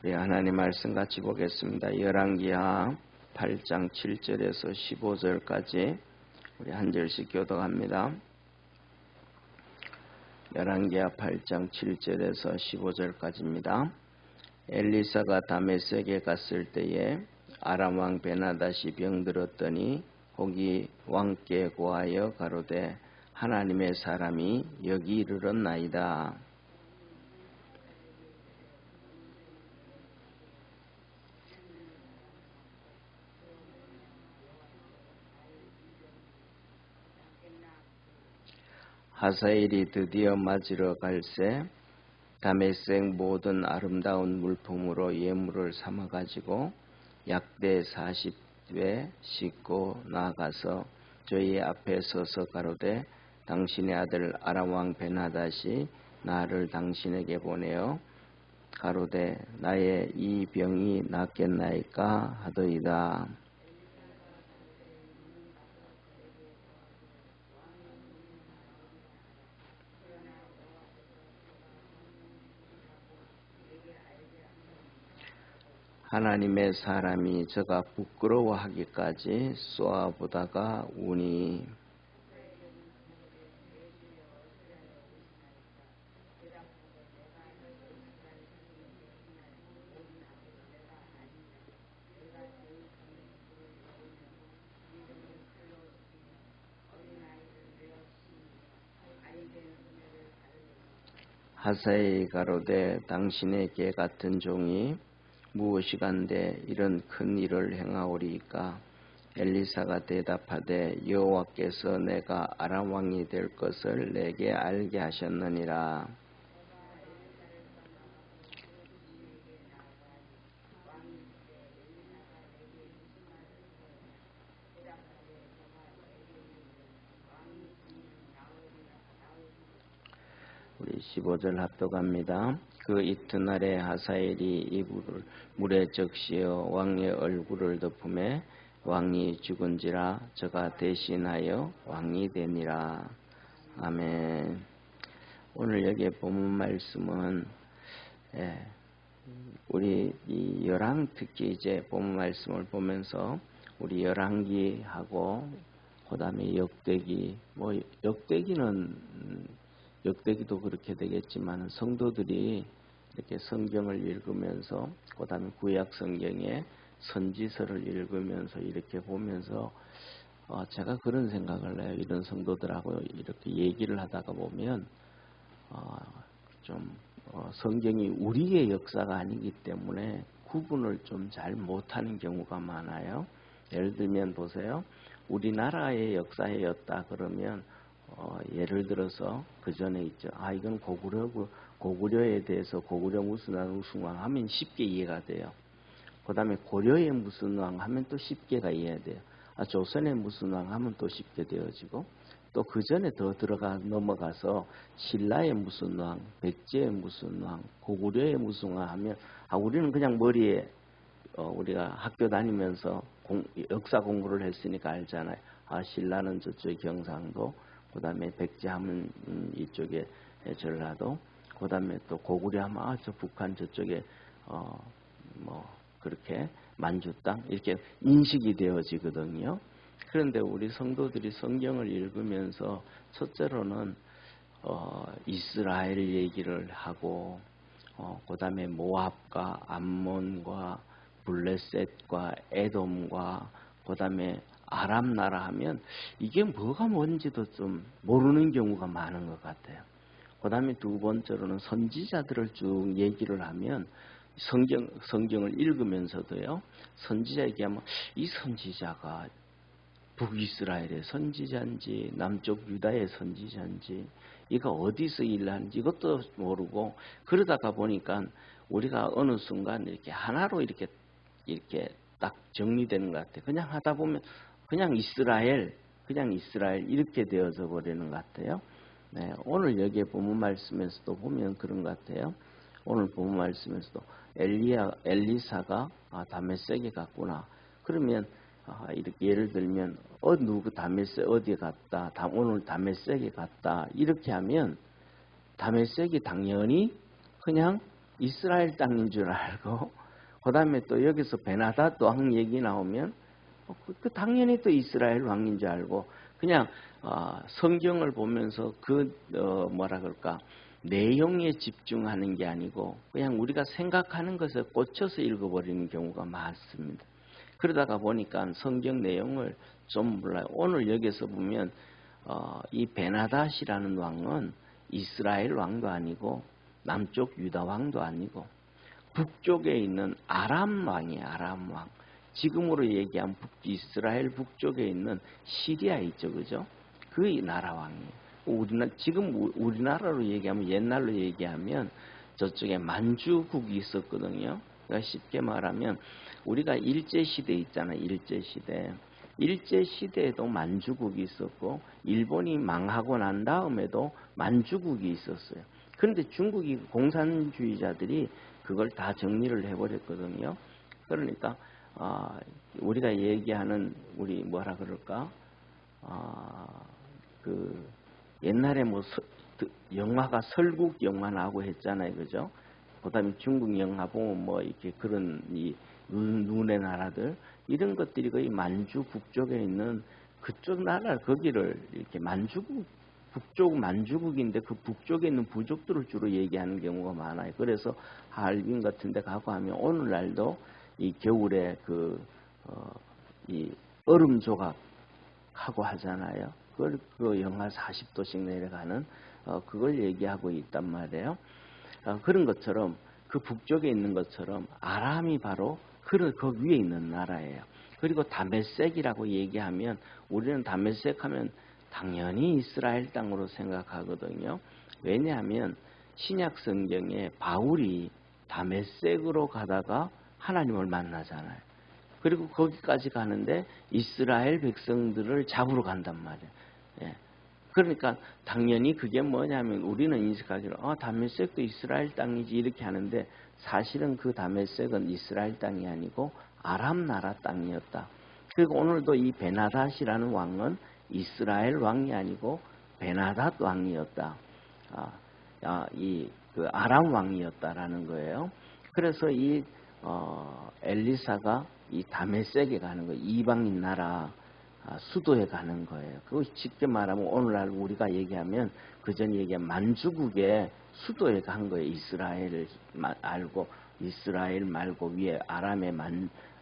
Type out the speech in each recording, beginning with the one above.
우리 하나님 말씀 같이 보겠습니다. 열왕기하 8장 7절에서 15절까지 우리 한 절씩 교독합니다. 열왕기하 8장 7절에서 15절까지입니다. 엘리사가 다메섹에 갔을 때에 아람 왕 베나닷이 병들었더니 거기 왕께 고하여 가로되 하나님의 사람이 여기 이르렀나이다. 하사엘이 드디어 맞으러 갈새 다메섹 모든 아름다운 물품으로 예물을 삼아가지고 약대 40대 싣고 나아가서 저희 앞에 서서 가로되 당신의 아들 아람 왕 베나닷이 나를 당신에게 보내어 가로되 나의 이 병이 낫겠나이까 하더이다. 하나님의 사람이 저가 부끄러워하기까지 쏘아보다가 우니 하사엘이 가로되 당신의 개 같은 종이 무엇이간데 이런 큰 일을 행하오리이까? 엘리사가 대답하되 여호와께서 내가 아람 왕이 될 것을 내게 알게 하셨느니라. 우리 15절 합독합니다. 그 이튿날에 하사엘이 이불을 물에 적시어 왕의 얼굴을 덮음에 왕이 죽은지라 저가 대신하여 왕이 되니라. 아멘. 오늘 여기에 본문 말씀은 우리 이 열왕 특히 이제 본문 말씀을 보면서 우리 열왕기하고 그다음에 역대기 역대기도 그렇게 되겠지만 성도들이 이렇게 성경을 읽으면서 그다음에 구약 성경의 선지서를 읽으면서 이렇게 보면서 제가 그런 생각을 해요. 이런 성도들하고 이렇게 얘기를 하다가 보면 성경이 우리의 역사가 아니기 때문에 구분을 좀 잘 못하는 경우가 많아요. 예를 들면 보세요. 우리나라의 역사였다 그러면 예를 들어서 그 전에 있죠. 이건 고구려에 대해서 고구려 무슨 왕 무슨 왕 하면 쉽게 이해가 돼요. 그 다음에 고려의 무슨 왕 하면 또 쉽게가 이해돼요. 조선의 무슨 왕 하면 또 쉽게 되어지고 또 그 전에 더 넘어가서 신라의 무슨 왕, 백제의 무슨 왕, 고구려의 무슨 왕 하면 우리는 그냥 머리에 우리가 학교 다니면서 역사 공부를 했으니까 알잖아요. 신라는 저쪽 경상도, 그 다음에 백제하면 이쪽에 전라도, 그 다음에 또 고구려 하면 저 북한 저쪽에 그렇게 만주 땅 이렇게 인식이 되어지거든요. 그런데 우리 성도들이 성경을 읽으면서 첫째로는 이스라엘 얘기를 하고 그 다음에 모압과 암몬과 블레셋과 에돔과 그 다음에 아람 나라 하면 이게 뭐가 뭔지도 좀 모르는 경우가 많은 것 같아요. 그 다음에 두 번째로는 선지자들을 쭉 얘기를 하면 성경을 읽으면서도요. 선지자 얘기하면 이 선지자가 북이스라엘의 선지자인지 남쪽 유다의 선지자인지 이가 어디서 일하는지 이것도 모르고 그러다가 보니까 우리가 어느 순간 이렇게 하나로 이렇게 딱 정리되는 것 같아요. 그냥 하다 보면 그냥 이스라엘 이렇게 되어져 버리는 것 같아요. 네, 오늘 여기에 본문 말씀에서도 보면 그런 것 같아요. 오늘 본문 말씀에서도 엘리사가 다메섹에 갔구나. 그러면 이렇게 예를 들면 누구 다메섹 어디에 갔다. 오늘 다메섹에 갔다. 이렇게 하면 다메섹이 당연히 그냥 이스라엘 땅인 줄 알고, 그 다음에 또 여기서 베나닷 왕 얘기 나오면 당연히 또 이스라엘 왕인 줄 알고 그냥 성경을 보면서 뭐라 그럴까 내용에 집중하는 게 아니고 그냥 우리가 생각하는 것에 꽂혀서 읽어버리는 경우가 많습니다. 그러다가 보니까 성경 내용을 좀 몰라요. 오늘 여기서 보면 이 베나닷이라는 왕은 이스라엘 왕도 아니고 남쪽 유다 왕도 아니고 북쪽에 있는 아람 왕이에요. 아람 왕. 지금으로 얘기하면 이스라엘 북쪽에 있는 시리아 있죠, 그죠? 그 나라 왕이에요. 지금 우리나라로 얘기하면 옛날로 얘기하면 저쪽에 만주국이 있었거든요. 그러니까 쉽게 말하면 우리가 일제 시대 있잖아요. 일제 시대. 일제 시대에도 만주국이 있었고 일본이 망하고 난 다음에도 만주국이 있었어요. 그런데 중국이 공산주의자들이 그걸 다 정리를 해버렸거든요. 그러니까 우리가 얘기하는 우리 뭐라 그럴까 그 옛날에 뭐 영화가 설국 영화 나오고 했잖아요, 그죠? 그다음에 중국 영화 보면 뭐 이렇게 그런 이 눈의 나라들 이런 것들이 거의 만주 북쪽에 있는 그쪽 나라 거기를 이렇게 만주국 북쪽 만주국인데 그 북쪽에 있는 부족들을 주로 얘기하는 경우가 많아요. 그래서 하얼빈 같은 데 가고 하면 오늘날도 이 겨울에 이 얼음 조각하고 하잖아요. 그 영하 40도씩 내려가는 그걸 얘기하고 있단 말이에요. 그런 것처럼 그 북쪽에 있는 것처럼 아람이 바로 그 위에 있는 나라예요. 그리고 다메섹이라고 얘기하면 우리는 다메섹 하면 당연히 이스라엘 땅으로 생각하거든요. 왜냐하면 신약 성경에 바울이 다메섹으로 가다가 하나님을 만나잖아요. 그리고 거기까지 가는데 이스라엘 백성들을 잡으러 간단 말이에요. 예. 그러니까 당연히 그게 뭐냐면 우리는 인식하기로 다메섹도 이스라엘 땅이지 이렇게 하는데 사실은 그 다메섹은 이스라엘 땅이 아니고 아람 나라 땅이었다. 그리고 오늘도 이 베나닷이라는 왕은 이스라엘 왕이 아니고 베나닷 왕이었다. 그 아람 왕이었다라는 거예요. 그래서 이 엘리사가 이 다메섹에 가는 거예요. 이방인 나라 수도에 가는 거예요. 그거 쉽게 말하면 오늘날 우리가 얘기하면 그전 얘기한 만주국의 수도에 간 거예요. 이스라엘을 알고 이스라엘 말고 위에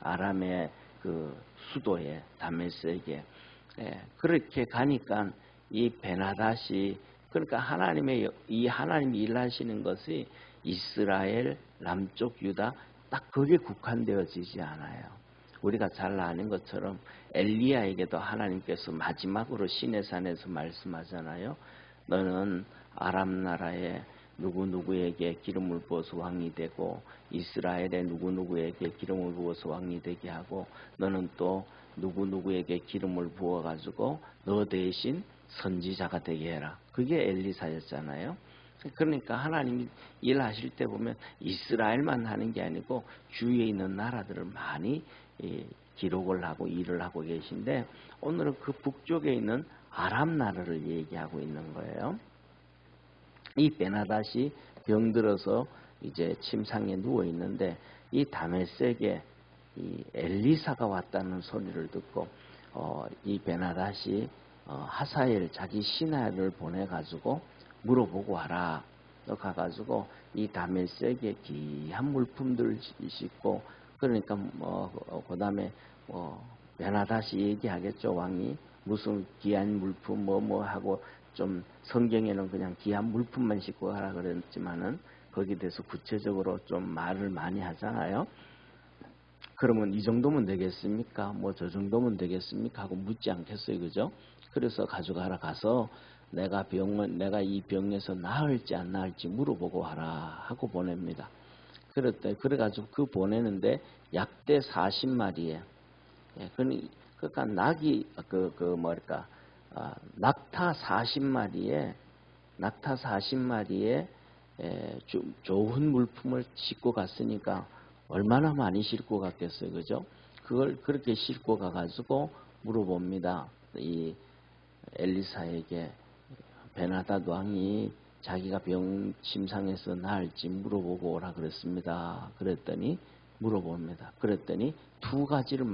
아람의 그 수도에 다메섹에 그렇게 가니까 이 베나닷이 그러니까 하나님이 일하시는 것이 이스라엘 남쪽 유다 딱 거기에 국한되어지지 않아요. 우리가 잘 아는 것처럼 엘리야에게도 하나님께서 마지막으로 시내산에서 말씀하잖아요. 너는 아람 나라의 누구누구에게 기름을 부어서 왕이 되고 이스라엘의 누구누구에게 기름을 부어서 왕이 되게 하고 너는 또 누구누구에게 기름을 부어가지고 너 대신 선지자가 되게 해라. 그게 엘리사였잖아요. 그러니까 하나님이 일하실 때 보면 이스라엘만 하는 게 아니고 주위에 있는 나라들을 많이 기록을 하고 일을 하고 계신데 오늘은 그 북쪽에 있는 아람 나라를 얘기하고 있는 거예요. 이 베나닷이 병들어서 이제 침상에 누워 있는데 이 다메섹에 이 엘리사가 왔다는 소리를 듣고 이 베나닷이 하사엘 자기 신하를 보내가지고 물어보고 와라. 너 가가지고 이 다메섹에 귀한 물품들 싣고 그러니까 그다음에 베나닷이 얘기하겠죠. 왕이 무슨 귀한 물품 뭐 하고 좀 성경에는 그냥 귀한 물품만 싣고 가라 그랬지만은 거기에 대해서 구체적으로 좀 말을 많이 하잖아요. 그러면 이 정도면 되겠습니까? 뭐 저 정도면 되겠습니까? 하고 묻지 않겠어요, 그죠? 그래서 가져가라 가서 내가 이 병에서 나을지 안 나을지 물어보고 와라 하고 보냅니다. 그래가지고 그 보내는데 약대 40마리에 그러니까 낙타 40마리에 좋은 물품을 싣고 갔으니까 얼마나 많이 싣고 갔겠어요, 그죠? 그걸 그렇게 싣고 가가지고 물어봅니다. 이 엘리사에게 베나닷 왕이 자기가 병 침상에서 나을지 물어보고 오라 그랬습니다. 그랬더니 물어봅니다. 그랬더니 두 가지를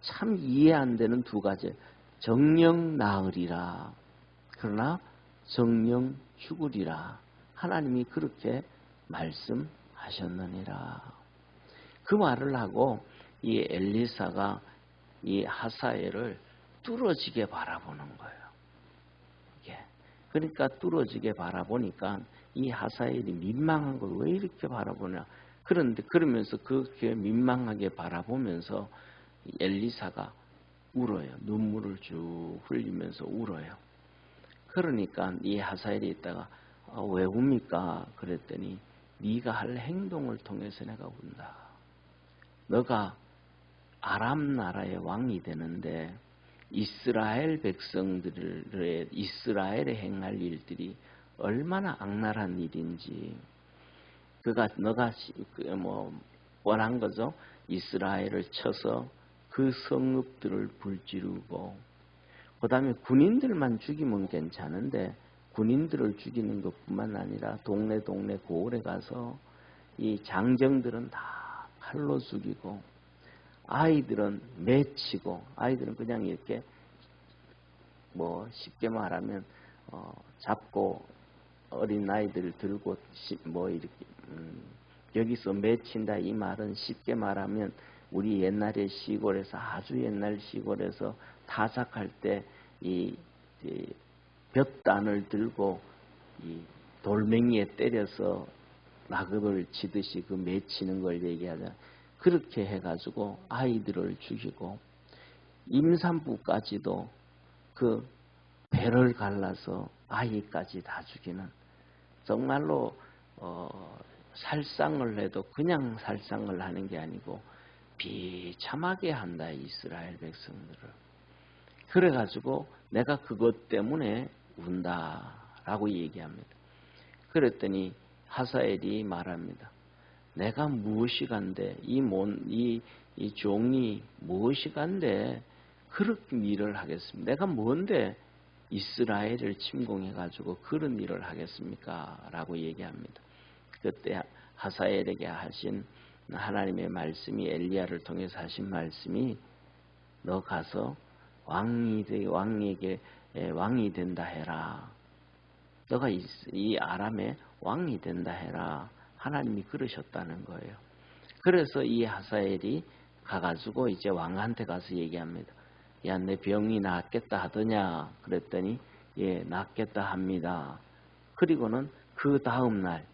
참 이해 안 되는 두 가지. 정령 나으리라. 그러나 정령 죽으리라. 하나님이 그렇게 말씀하셨느니라. 그 말을 하고 이 엘리사가 이 하사엘을 뚫어지게 바라보는 거예요. 그러니까 뚫어지게 바라보니까 이 하사엘이 민망한 걸 왜 이렇게 바라보냐. 그런데 그러면서 그렇게 민망하게 바라보면서 엘리사가 울어요. 눈물을 쭉 흘리면서 울어요. 그러니까 이 하사엘이 있다가 왜 웁니까? 그랬더니 네가 할 행동을 통해서 내가 운다. 너가 아람 나라의 왕이 되는데 이스라엘 백성들의 이스라엘에 행할 일들이 얼마나 악랄한 일인지 너가 원한 거죠. 이스라엘을 쳐서 그 성읍들을 불지르고 그 다음에 군인들만 죽이면 괜찮은데 군인들을 죽이는 것뿐만 아니라 동네 고을에 가서 이 장정들은 다 칼로 죽이고 아이들은 매치고 아이들은 그냥 이렇게 쉽게 말하면 잡고 어린 아이들을 들고 이렇게 여기서 매친다 이 말은 쉽게 말하면 우리 옛날에 시골에서 아주 옛날 시골에서 타작할 때 이 볕단을 들고 이 돌멩이에 때려서 낙엽을 치듯이 그 매치는 걸 얘기하자. 그렇게 해가지고 아이들을 죽이고 임산부까지도 그 배를 갈라서 아이까지 다 죽이는 정말로 살상을 해도 그냥 살상을 하는 게 아니고 비참하게 한다 이스라엘 백성들을. 그래가지고 내가 그것 때문에 운다라고 얘기합니다. 그랬더니 하사엘이 말합니다. 내가 무엇이간데 이 종이 무엇이간데 그렇게 일을 하겠습니까? 내가 뭔데 이스라엘을 침공해가지고 그런 일을 하겠습니까? 라고 얘기합니다. 그때 하사엘에게 하신 하나님의 말씀이 엘리야를 통해서 하신 말씀이 너 가서 왕에게 왕이 된다 해라. 너가 이 아람의 왕이 된다 해라. 하나님이 그러셨다는 거예요. 그래서 이 하사엘이 가가지고 이제 왕한테 가서 얘기합니다. 야, 내 병이 낫겠다 하더냐? 그랬더니 예, 낫겠다 합니다. 그리고는 그 다음 날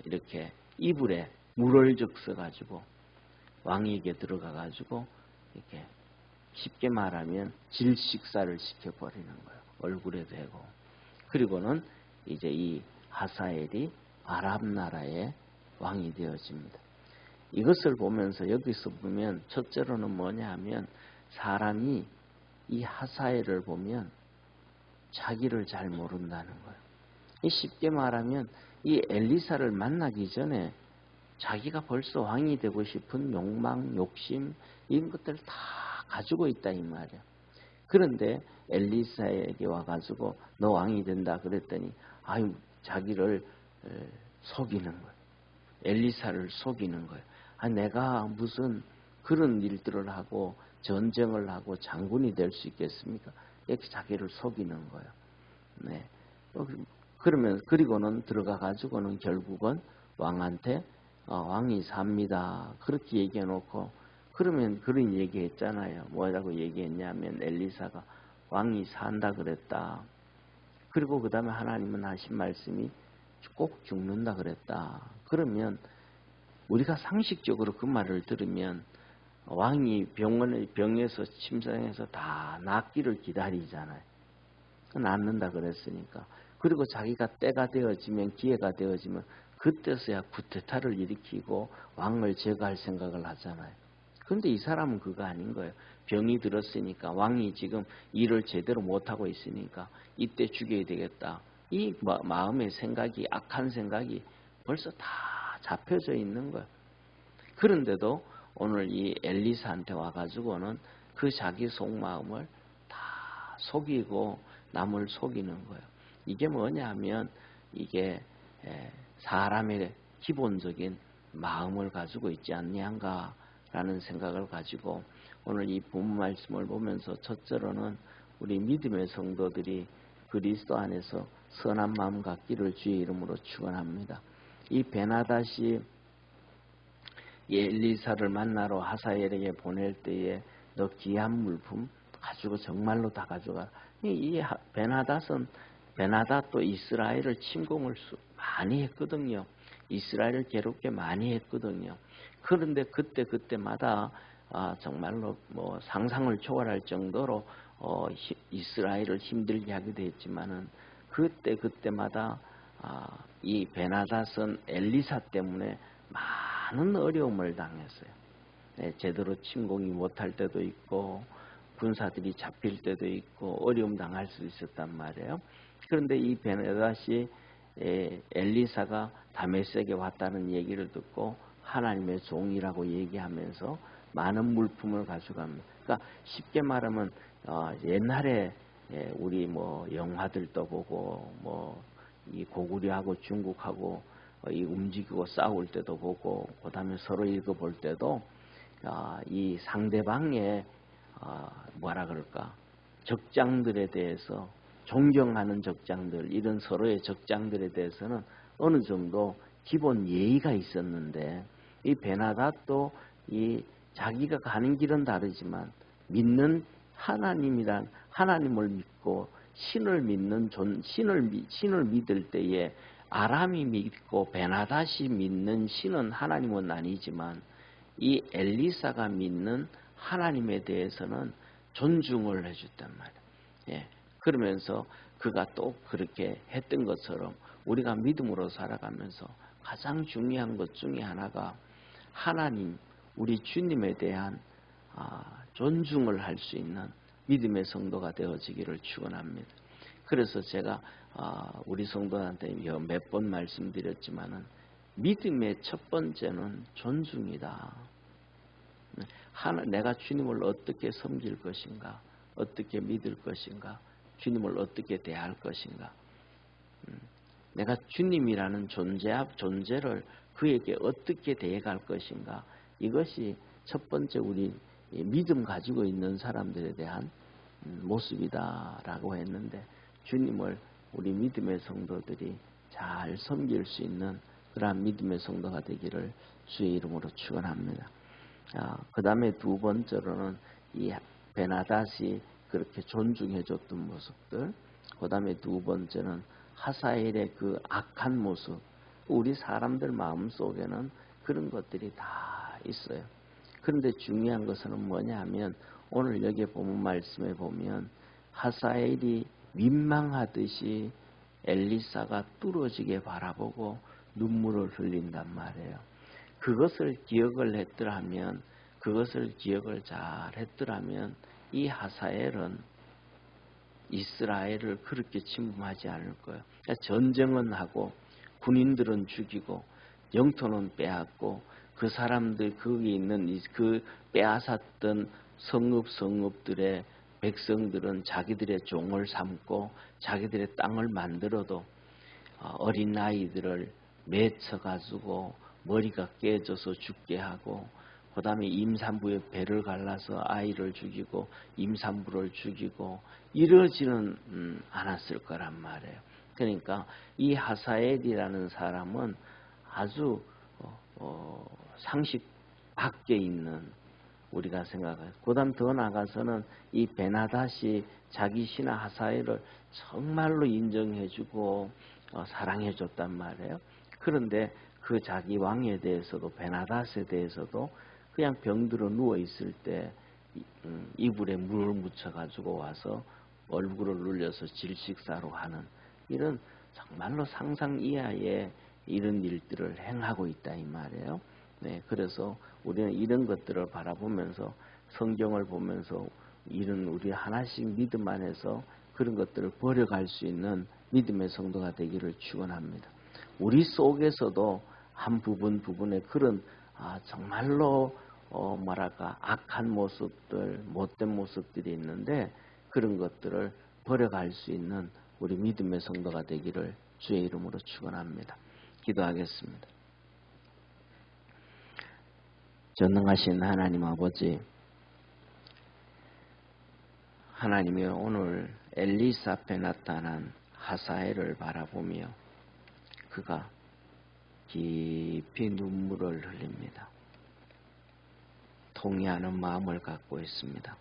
이렇게 이불에 물을 적셔가지고 왕에게 들어가가지고 이렇게 쉽게 말하면 질식사를 시켜버리는 거예요. 얼굴에 대고. 그리고는 이제 이 하사엘이 아람 나라의 왕이 되어집니다. 이것을 보면서 여기서 보면 첫째로는 뭐냐 하면 사람이 이 하사엘을 보면 자기를 잘 모른다는 거예요. 쉽게 말하면 이 엘리사를 만나기 전에 자기가 벌써 왕이 되고 싶은 욕망, 욕심 이런 것들을 다 가지고 있다 이 말이야. 그런데 엘리사에게 와가지고 너 왕이 된다 그랬더니 자기를 속이는 거예요. 엘리사를 속이는 거예요. 내가 무슨 그런 일들을 하고 전쟁을 하고 장군이 될 수 있겠습니까? 이렇게 자기를 속이는 거예요. 네. 그리고는 들어가 가지고는 결국은 왕한테 왕이 삽니다. 그렇게 얘기해 놓고 그러면 그런 얘기했잖아요. 뭐라고 얘기했냐면 엘리사가 왕이 산다 그랬다. 그리고 그 다음에 하나님은 하신 말씀이 꼭 죽는다 그랬다. 그러면 우리가 상식적으로 그 말을 들으면 왕이 병에서 침상에서 다 낫기를 기다리잖아요. 낫는다 그랬으니까. 그리고 자기가 때가 되어지면 기회가 되어지면 그때서야 쿠데타를 일으키고 왕을 제거할 생각을 하잖아요. 그런데 이 사람은 그거 아닌 거예요. 병이 들었으니까 왕이 지금 일을 제대로 못하고 있으니까 이때 죽여야 되겠다. 이 마음의 생각이 악한 생각이 벌써 다 잡혀져 있는 거예요. 그런데도 오늘 이 엘리사한테 와가지고는 그 자기 속마음을 다 속이고 남을 속이는 거예요. 이게 뭐냐 하면 이게 사람의 기본적인 마음을 가지고 있지 않냐라는 생각을 가지고 오늘 이 본문 말씀을 보면서 첫째로는 우리 믿음의 성도들이 그리스도 안에서 선한 마음 갖기를 주의 이름으로 축원합니다. 이 베나닷이 엘리사를 만나러 하사엘에게 보낼 때에 너 귀한 물품 가지고 정말로 다 가져가. 이 베나닷도 이스라엘을 침공을 많이 했거든요. 이스라엘을 괴롭게 많이 했거든요. 그런데 그때마다 정말로 뭐 상상을 초월할 정도로 이스라엘을 힘들게 하기도 했지만은 그때마다 이 베나닷은 엘리사 때문에 많은 어려움을 당했어요. 제대로 침공이 못할 때도 있고 군사들이 잡힐 때도 있고 어려움 당할 수 있었단 말이에요. 그런데 이 베나닷이 엘리사가 다메섹에 왔다는 얘기를 듣고 하나님의 종이라고 얘기하면서 많은 물품을 가져갑니다. 그러니까 쉽게 말하면 옛날에 우리 뭐 영화들도 보고 뭐 이 고구려하고 중국하고 이 움직이고 싸울 때도 보고 그다음에 서로 읽어볼 때도 이 상대방의 뭐라 그럴까 적장들에 대해서 존경하는 적장들 이런 서로의 적장들에 대해서는 어느 정도 기본 예의가 있었는데 이 베나닷도 이 자기가 가는 길은 다르지만 믿는 하나님이란 하나님을 믿고 신을 믿을 때에 아람이 믿고 베나닷이 믿는 신은 하나님은 아니지만 이 엘리사가 믿는 하나님에 대해서는 존중을 해줬단 말이에요. 예. 그러면서 그가 또 그렇게 했던 것처럼 우리가 믿음으로 살아가면서 가장 중요한 것 중에 하나가 하나님, 우리 주님에 대한 존중을 할 수 있는 믿음의 성도가 되어지기를 축원합니다. 그래서 제가 우리 성도한테 몇 번 말씀드렸지만은 믿음의 첫 번째는 존중이다. 내가 주님을 어떻게 섬길 것인가, 어떻게 믿을 것인가, 주님을 어떻게 대할 것인가. 내가 주님이라는 존재를 그에게 어떻게 대해갈 것인가. 이것이 첫 번째 우리 믿음 가지고 있는 사람들에 대한 모습이다라고 했는데 주님을 우리 믿음의 성도들이 잘 섬길 수 있는 그러한 믿음의 성도가 되기를 주의 이름으로 축원합니다. 그 다음에 두 번째로는 이 베나닷이 그렇게 존중해줬던 모습들, 그 다음에 두 번째는 하사엘의 그 악한 모습, 우리 사람들 마음속에는 그런 것들이 다 있어요. 그런데 중요한 것은 뭐냐 하면 오늘 여기 보면 말씀에 보면 하사엘이 민망하듯이 엘리사가 뚫어지게 바라보고 눈물을 흘린단 말이에요. 그것을 기억을 잘 했더라면 이 하사엘은 이스라엘을 그렇게 침범하지 않을 거예요. 그러니까 전쟁은 하고 군인들은 죽이고 영토는 빼앗고 그 사람들 거기 있는 그 빼앗았던 성읍들의 백성들은 자기들의 종을 삼고 자기들의 땅을 만들어도 어린 아이들을 맺혀가지고 머리가 깨져서 죽게 하고 그 다음에 임산부의 배를 갈라서 아이를 죽이고 임산부를 죽이고 이러지는 않았을 거란 말이에요. 그러니까 이 하사엘이라는 사람은 아주 상식 밖에 있는 우리가 생각해요. 그 다음 더 나가서는 이 베나닷이 자기 신하 하사엘을 정말로 인정해주고 사랑해줬단 말이에요. 그런데 그 자기 왕에 대해서도 베나닷에 대해서도 그냥 병들어 누워있을 때 이불에 물을 묻혀가지고 와서 얼굴을 눌려서 질식사로 하는 이런 정말로 상상 이하의 이런 일들을 행하고 있다 이 말이에요. 네, 그래서 우리는 이런 것들을 바라보면서 성경을 보면서 이런 우리 하나씩 믿음 안에서 그런 것들을 버려갈 수 있는 믿음의 성도가 되기를 축원합니다. 우리 속에서도 한 부분에 그런 정말로 뭐랄까 악한 모습들, 못된 모습들이 있는데 그런 것들을 버려갈 수 있는 우리 믿음의 성도가 되기를 주의 이름으로 축원합니다. 기도하겠습니다. 전능하신 하나님 아버지, 하나님이 오늘 엘리사 앞에 나타난 하사엘을 바라보며 그가 깊이 눈물을 흘립니다. 통회하는 마음을 갖고 있습니다.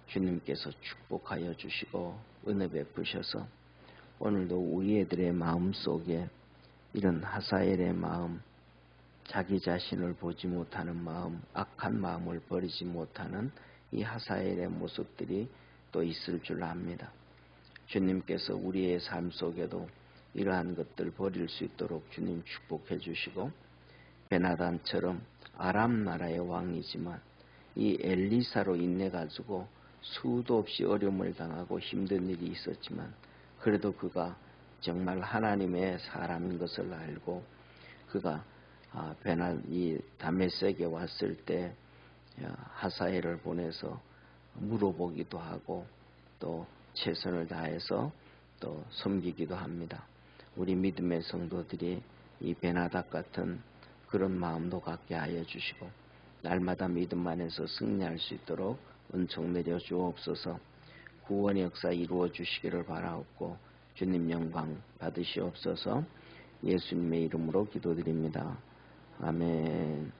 주님께서 축복하여 주시고 은혜 베푸셔서 오늘도 우리 애들의 마음 속에 이런 하사엘의 마음, 자기 자신을 보지 못하는 마음, 악한 마음을 버리지 못하는 이 하사엘의 모습들이 또 있을 줄 압니다. 주님께서 우리의 삶 속에도 이러한 것들 버릴 수 있도록 주님 축복해 주시고, 베나단처럼 아람 나라의 왕이지만 이 엘리사로 인해 가지고 수도 없이 어려움을 당하고 힘든 일이 있었지만 그래도 그가 정말 하나님의 사람인 것을 알고 그가 이 다메섹에 왔을 때 하사엘을 보내서 물어보기도 하고 또 최선을 다해서 또 섬기기도 합니다. 우리 믿음의 성도들이 이 베나닥 같은 그런 마음도 갖게 하여 주시고 날마다 믿음 안에서 승리할 수 있도록 은총 내려 주옵소서. 구원의 역사 이루어 주시기를 바라옵고 주님 영광 받으시옵소서. 예수님의 이름으로 기도드립니다. 아멘.